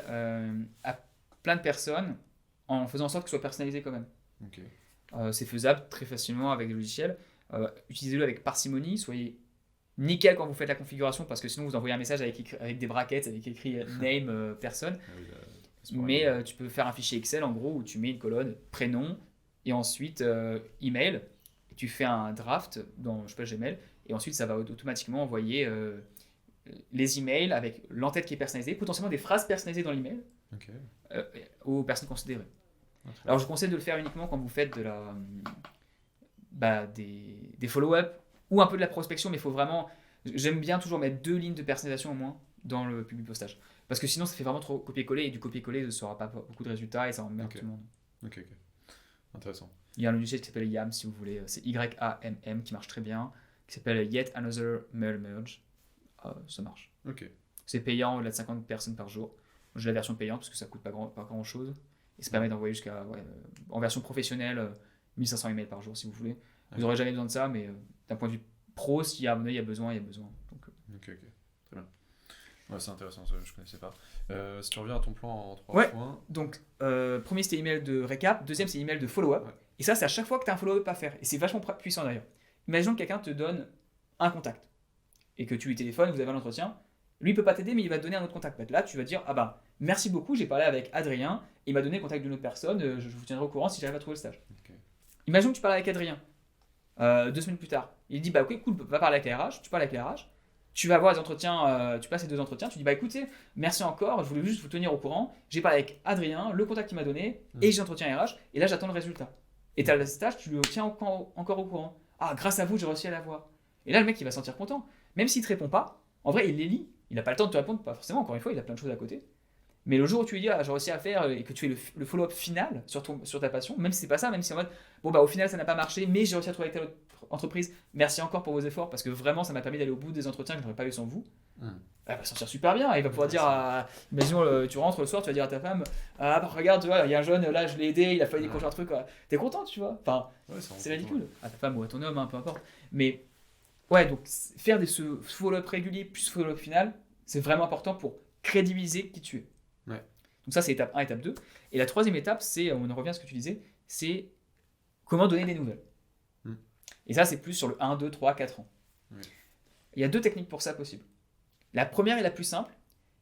à plein de personnes en faisant en sorte que ce soit personnalisé quand même. Ok. C'est faisable très facilement avec des logiciels. Utilisez-le avec parcimonie. Soyez nickel quand vous faites la configuration parce que sinon vous envoyez un message avec des brackets avec écrit name personne. Ah oui, Mais tu peux faire un fichier Excel en gros où tu mets une colonne prénom et ensuite email. Et tu fais un draft dans je sais pas, Gmail et ensuite ça va automatiquement envoyer les emails avec l'entête qui est personnalisée, potentiellement des phrases personnalisées dans l'email Ok. euh, aux personnes considérées. Ah, très Alors je conseille de le faire uniquement quand vous faites des follow-up ou un peu de la prospection, mais il faut vraiment. J'aime bien toujours mettre 2 lignes de personnalisation au moins dans le public postage. Parce que sinon ça fait vraiment trop copier-coller et du copier-coller ne sera pas beaucoup de résultats et ça emmerde Ok. tout le monde. Ok. Intéressant. Il y a un logiciel qui s'appelle YAM si vous voulez, c'est YAMM qui marche très bien, qui s'appelle Yet Another Mail Merge. Ça marche. Ok. C'est payant au-delà de 50 personnes par jour. J'ai la version payante parce que ça coûte pas grand chose. Et ça permet d'envoyer jusqu'à, en version professionnelle, 1500 emails par jour si vous voulez. Vous n'aurez jamais besoin de ça, mais d'un point de vue pro, s'il y a, il y a besoin, il y a besoin. Donc, Ok. Très bien. Ouais, c'est intéressant, ça, je connaissais pas. Si tu reviens à ton plan en 3 Ouais. points. Donc, premier c'était email de récap, deuxième c'est email de follow-up. Ouais. Et ça, c'est à chaque fois que tu as un follow-up à faire. Et c'est vachement puissant d'ailleurs. Imaginons que quelqu'un te donne un contact et que tu lui téléphones, vous avez un entretien. Lui, il peut pas t'aider, mais il va te donner un autre contact. Là, tu vas dire ah bah merci beaucoup, j'ai parlé avec Adrien, et il m'a donné le contact d'une autre personne, je vous tiendrai au courant si j'arrive à trouver le stage. Ok. Imaginons que tu parles avec Adrien, 2 semaines plus tard. Il dit bah ok cool, va parler avec les RH, tu parles avec les RH, tu vas avoir les entretiens, tu passes les 2 entretiens, tu dis bah écoutez, merci encore, je voulais juste vous tenir au courant, j'ai parlé avec Adrien, le contact qu'il m'a donné, et j'ai entretien RH, et là j'attends le résultat. Et tu as le stage, tu le tiens encore au courant. Ah grâce à vous j'ai réussi à l'avoir. Et là le mec il va se sentir content, même s'il te répond pas, en vrai il les lit, il n'a pas le temps de te répondre, pas forcément, encore une fois il a plein de choses à côté. Mais le jour où tu lui dis ah, j'ai réussi à faire et que tu fais le follow-up final sur ta passion, même si c'est pas ça, même si en mode bon bah au final ça n'a pas marché, mais j'ai réussi à trouver avec telle autre entreprise, merci encore pour vos efforts parce que vraiment ça m'a permis d'aller au bout des entretiens que je n'aurais pas eu sans vous. Elle va s'en sortir super bien, il va pouvoir dire imaginons tu rentres le soir, tu vas dire à ta femme ah bah regarde tu vois il y a un jeune là je l'ai aidé, il a failli décrocher un truc, t'es content tu vois, enfin Ouais, c'est ridicule à ta femme ou à ton homme, hein, peu importe, mais ouais donc faire ce follow-up régulier plus follow-up final c'est vraiment important pour crédibiliser qui tu es. Ouais. Donc ça c'est étape 1, étape 2. Et la troisième étape, c'est, on en revient à ce que tu disais, c'est comment donner des nouvelles. Et ça c'est plus sur le 1, 2, 3, 4 ans. Ouais. Il y a 2 techniques pour ça possibles. La première et la plus simple,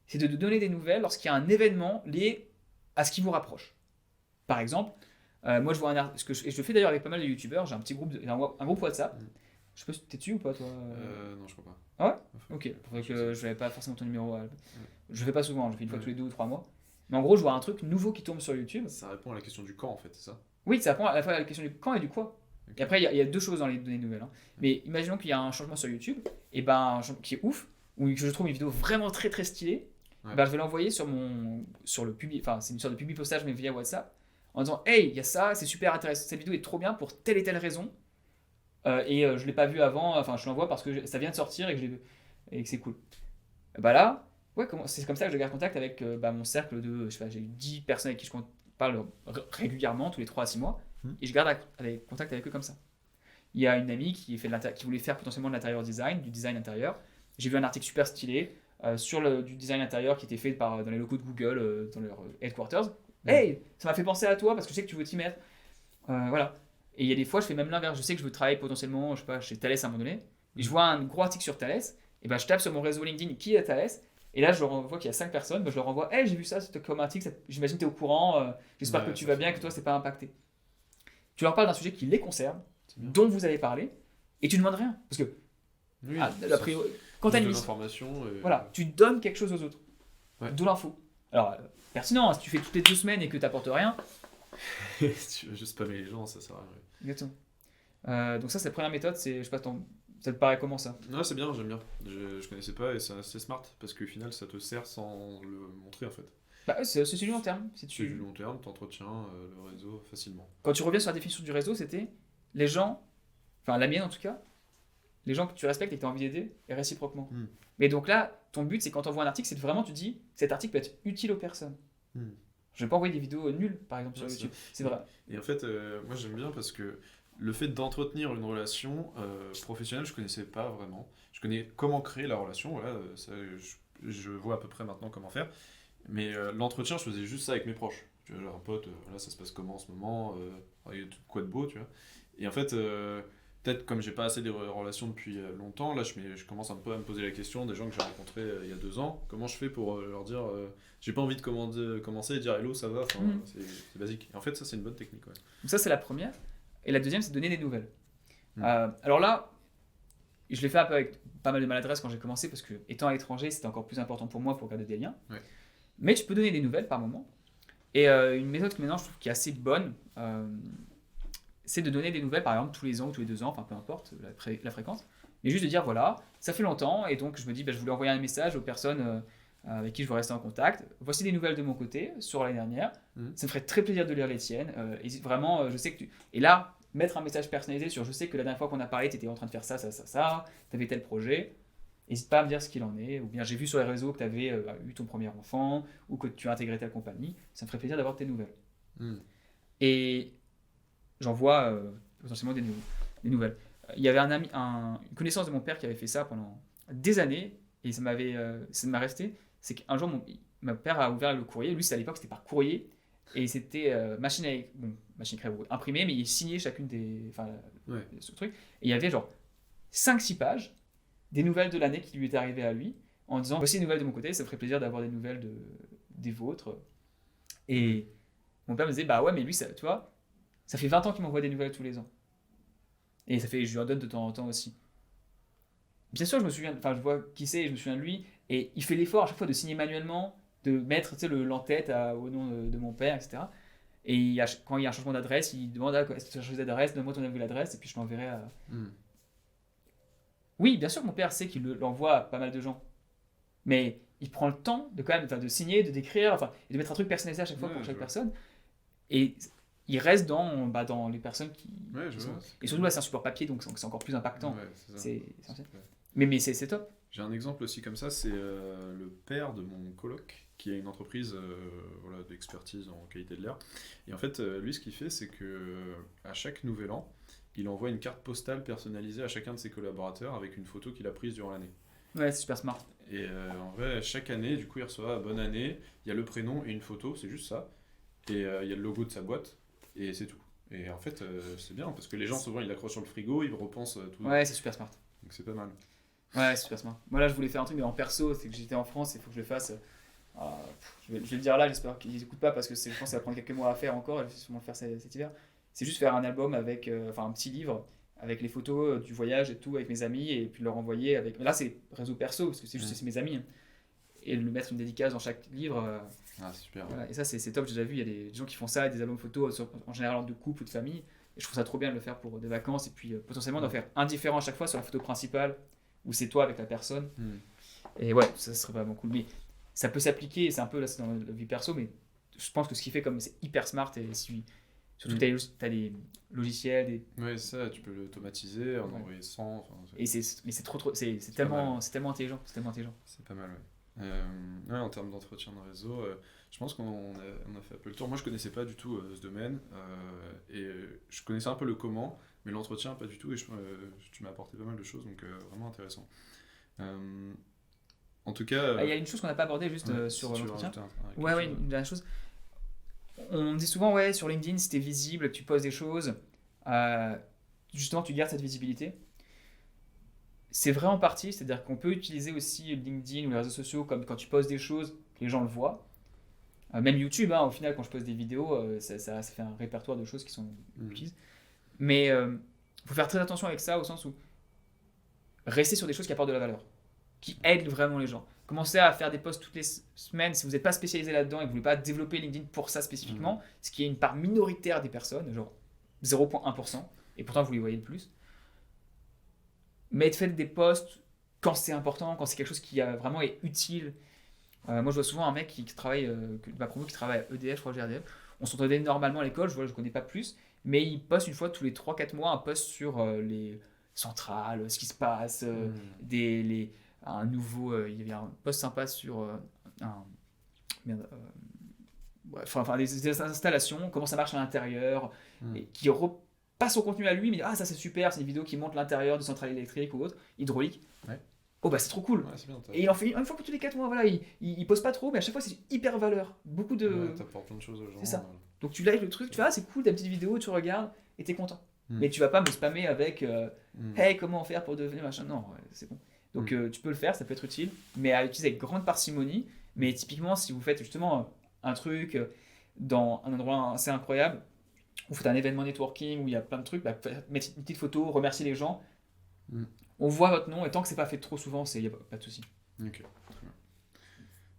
c'est de donner des nouvelles lorsqu'il y a un événement lié à ce qui vous rapproche. Par exemple, moi je vois et je le fais d'ailleurs avec pas mal de youtubeurs, j'ai un petit groupe, un groupe WhatsApp. Je sais pas si t'es dessus ou pas toi. Non, je crois pas. Ah ouais. Ok, faudrait que je n'avais pas forcément ton numéro. Je fais pas souvent, je fais une fois tous les 2 ou 3 mois. Mais en gros, je vois un truc nouveau qui tombe sur YouTube. Ça répond à la question du quand en fait, c'est ça? Oui, ça répond à la fois à la question du quand et du quoi. Ok. Et après, il y a 2 choses dans les données nouvelles. Mais imaginons qu'il y a un changement sur YouTube, et ben, qui est ouf, ou que je trouve une vidéo vraiment très très stylée, Ouais. ben, je vais l'envoyer sur le public, enfin c'est une sorte de public postage mais via WhatsApp, en disant hey, il y a ça, c'est super intéressant, cette vidéo est trop bien pour telle et telle raison, je l'ai pas vu avant, enfin je l'envoie parce que ça vient de sortir et que c'est cool. Bah là, ouais, c'est comme ça que je garde contact avec mon cercle de, je sais pas, j'ai eu 10 personnes avec qui je parle régulièrement, tous les 3 à 6 mois, et je garde contact avec eux comme ça. Il y a une amie qui voulait faire potentiellement de l'intérieur design, du design intérieur. J'ai vu un article super stylé du design intérieur qui était fait dans les locaux de Google, dans leur headquarters. Hey, ça m'a fait penser à toi parce que je sais que tu veux t'y mettre. Voilà. Et il y a des fois, je fais même l'inverse. Je sais que je veux travailler potentiellement, je sais pas, chez Thales à un moment donné. Et je vois un gros article sur Thales. Et ben, je tape sur mon réseau LinkedIn qui est Thales. Et là, je vois qu'il y a 5 personnes. Je leur envoie hey, j'ai vu ça, c'était comme article. J'imagine que tu es au courant. J'espère que tu vas bien, que toi, c'est pas impacté. Tu leur parles d'un sujet qui les concerne, dont vous avez parlé, et tu ne demandes rien. Parce que, Oui, quand tu as une de mission, l'information. voilà, tu donnes quelque chose aux autres. Ouais. De l'info. Alors, pertinent, hein, si tu fais toutes les 2 semaines et que tu n'apportes rien. Tu vas juste spammer les gens, ça sert à rien. Exactement. Donc ça, c'est la première méthode. Je sais pas, ça te paraît comment ça? Ouais, c'est bien, j'aime bien. Je connaissais pas et c'est smart parce qu'au final, ça te sert sans le montrer en fait. Bah, c'est du long terme. C'est du long terme, t'entretiens le réseau facilement. Quand tu reviens sur la définition du réseau, c'était les gens enfin la mienne en tout cas, les gens que tu respectes et que tu as envie d'aider, et réciproquement. Mm. Mais donc là, ton but, c'est quand tu envoies un article, c'est vraiment, tu dis, cet article peut être utile aux personnes. Mm. Je vais pas envoyer des vidéos nulles, par exemple, sur Ouais, YouTube. C'est vrai. Et en fait, moi j'aime bien parce que le fait d'entretenir une relation professionnelle, je connaissais pas vraiment. Je connais comment créer la relation, voilà, ça, je vois à peu près maintenant comment faire. Mais l'entretien, je faisais juste ça avec mes proches. Tu vois, genre un pote, voilà, ça se passe comment en ce moment, quoi de beau, tu vois. Et en fait, peut-être comme j'ai pas assez de relations depuis longtemps, là je commence un peu à me poser la question des gens que j'ai rencontrés il y a 2 ans. Comment je fais pour leur dire, j'ai pas envie de commencer et dire hello, ça va, enfin, c'est basique. Et en fait, ça c'est une bonne technique. Ouais. Donc ça, c'est la première. Et la deuxième, c'est de donner des nouvelles. Mm. Alors là, je l'ai fait un peu avec pas mal de maladresse quand j'ai commencé, parce que étant à l'étranger, c'était encore plus important pour moi pour garder des liens. Ouais. Mais tu peux donner des nouvelles par moment. Et une méthode que maintenant je trouve qui est assez bonne, c'est de donner des nouvelles, par exemple, tous les ans ou tous les 2 ans, enfin peu importe la fréquence, mais juste de dire voilà, ça fait longtemps, et donc je me dis, je voulais envoyer un message aux personnes avec qui je veux rester en contact. Voici des nouvelles de mon côté sur l'année dernière. Ça me ferait très plaisir de lire les tiennes. Et vraiment, je sais que tu. Et là, mettre un message personnalisé sur je sais que la dernière fois qu'on a parlé, tu étais en train de faire ça, ça, ça, ça, tu avais tel projet. N'hésite pas à me dire ce qu'il en est. Ou bien j'ai vu sur les réseaux que tu avais eu ton premier enfant, ou que tu as intégré telle compagnie. Ça me ferait plaisir d'avoir tes nouvelles. Et j'envoie potentiellement des nouvelles. Il y avait une connaissance de mon père qui avait fait ça pendant des années, et ça m'a resté. C'est qu'un jour, mon père a ouvert le courrier. Lui, c'était à l'époque, c'était par courrier, et c'était machine à écrire imprimée, mais il signait chacune ce truc. Et il y avait genre 5-6 pages, des nouvelles de l'année qui lui étaient arrivées à lui, en disant voici des nouvelles de mon côté, ça me ferait plaisir d'avoir des nouvelles des vôtres. Et mon père me disait bah ouais, mais lui, ça, tu vois, ça fait 20 ans qu'il m'envoie des nouvelles tous les ans. Et je lui en donne de temps en temps aussi. Bien sûr, je vois qui c'est, je me souviens de lui, et il fait l'effort à chaque fois de signer manuellement, de mettre l'entête au nom de mon père, etc. Et quand il y a un changement d'adresse, il demande est-ce que tu as changé d'adresse, donne-moi ton nouvelle adresse, et puis je l'enverrai à. Oui, bien sûr, mon père sait qu'il l'envoie à pas mal de gens, mais il prend le temps de quand même de signer, de décrire, et de mettre un truc personnalisé à chaque fois pour chaque personne. Et il reste dans les personnes qui sont. Et surtout là, c'est un support papier, donc c'est encore plus impactant. Ouais, c'est mais c'est top. J'ai un exemple aussi comme ça, c'est le père de mon coloc qui a une entreprise d'expertise en qualité de l'air. Et en fait, lui, ce qu'il fait, c'est que à chaque nouvel an, il envoie une carte postale personnalisée à chacun de ses collaborateurs avec une photo qu'il a prise durant l'année. Ouais, c'est super smart. Et en vrai, chaque année, du coup, il reçoit bonne année, il y a le prénom et une photo, c'est juste ça. Et il y a le logo de sa boîte, et c'est tout. Et en fait, c'est bien, parce que les gens, souvent, ils l'accrochent sur le frigo, ils repensent tout. Ouais, c'est super smart. Donc c'est pas mal. Ouais, c'est super smart. Moi là, je voulais faire un truc, mais en perso, c'est que j'étais en France, il faut que je le fasse. Je vais le dire là, j'espère qu'ils n'écoutent pas, parce que je pense que ça va prendre quelques mois à faire encore, et je vais sûrement le faire cet hiver. C'est juste faire un album avec, un petit livre, avec les photos du voyage et tout, avec mes amis, et puis leur envoyer avec. Mais là, c'est réseau perso, parce que c'est juste c'est mes amis. Hein. Et le mettre une dédicace dans chaque livre. Ah, c'est super. Voilà. Et ça, c'est top, j'ai déjà vu, il y a des gens qui font ça, des albums photos, en général de couple ou de famille. Et je trouve ça trop bien de le faire pour des vacances, et puis potentiellement d'en faire un différent à chaque fois sur la photo principale, où c'est toi avec la personne. Et ouais, ça serait vraiment cool. Mais ça peut s'appliquer, c'est un peu là, c'est dans la vie perso, mais je pense que ce qu'il fait, comme c'est hyper smart, et surtout que tu as des logiciels. Ouais, ça, tu peux l'automatiser, en envoyer 100. Mais c'est trop, c'est tellement intelligent. C'est tellement intelligent. C'est pas mal, ouais. En termes d'entretien de réseau, je pense qu'on a fait un peu le tour. Moi, je connaissais pas du tout ce domaine, et je connaissais un peu le comment, mais l'entretien, pas du tout, et tu m'as apporté pas mal de choses, donc vraiment intéressant. En tout cas... Il y a une chose qu'on n'a pas abordée juste sur l'entretien. Ouais, une dernière chose. On dit souvent, sur LinkedIn, si tu es visible, que tu postes des choses, justement, tu gardes cette visibilité. C'est vrai en partie, c'est-à-dire qu'on peut utiliser aussi LinkedIn ou les réseaux sociaux comme quand tu postes des choses, que les gens le voient. Même YouTube, au final, quand je poste des vidéos, ça fait un répertoire de choses qui sont utilisées. Mais il faut faire très attention avec ça, au sens où rester sur des choses qui apportent de la valeur, qui aident vraiment les gens. Commencez à faire des posts toutes les semaines si vous n'êtes pas spécialisé là-dedans et que vous ne voulez pas développer LinkedIn pour ça spécifiquement, ce qui est une part minoritaire des personnes, genre 0,1%, et pourtant vous les voyez le plus. Mais faites des posts quand c'est important, quand c'est quelque chose qui vraiment est utile. Moi, je vois souvent un mec qui travaille, ma promo qui travaille à EDF, je crois, GRDF. On s'entendait normalement à l'école, je ne connais pas plus, mais il poste une fois tous les 3-4 mois un post sur les centrales, ce qui se passe, un nouveau. Il y avait un post sympa sur un. Merde, bref, enfin, des installations, comment ça marche à l'intérieur, et qui repasse son contenu à lui, mais dit, ah ça c'est super, c'est une vidéo qui montre l'intérieur de centrale électrique ou autre, hydraulique. Ouais. Oh bah c'est trop cool. Ouais, c'est bien, Et il en fait une fois pour tous les 4 mois, voilà, il pose pas trop, mais à chaque fois c'est hyper valeur. Beaucoup de. Ouais, t'apportes plein de choses aux gens. C'est ça. Donc tu likes le truc, tu vois, ah, c'est cool ta petite vidéo, tu regardes et t'es content. Mais tu vas pas me spammer avec hey, comment faire pour devenir machin. Non, c'est bon. Donc tu peux le faire, ça peut être utile, mais à utiliser avec grande parcimonie. Mais typiquement, si vous faites justement un truc dans un endroit assez incroyable, vous faites un événement networking où il y a plein de trucs, bah, mettez une petite photo, remerciez les gens. On voit votre nom, et tant que c'est pas fait trop souvent, il n'y a pas de souci. Ok, très bien.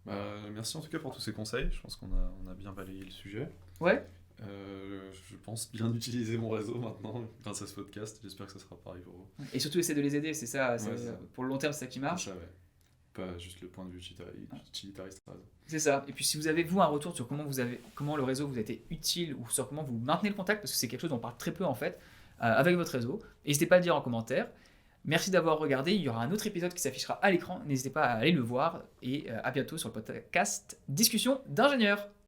Bah, merci en tout cas pour tous ces conseils. Je pense qu'on a bien balayé le sujet. Ouais. Je pense bien utiliser mon réseau maintenant grâce à ce podcast. J'espère que ça sera pareil pour vous. Et surtout, essayer de les aider, c'est ça. Ouais, pour le long terme, c'est ça qui marche. C'est ça, ouais. Pas juste le point de vue utilitariste. C'est ça. Et puis si vous avez, vous, un retour sur comment le réseau vous a été utile ou sur comment vous maintenez le contact, parce que c'est quelque chose dont on parle très peu en fait, avec votre réseau, n'hésitez pas à le dire en commentaire. Merci d'avoir regardé. Il y aura un autre épisode qui s'affichera à l'écran. N'hésitez pas à aller le voir. Et à bientôt sur le podcast Discussion d'ingénieurs.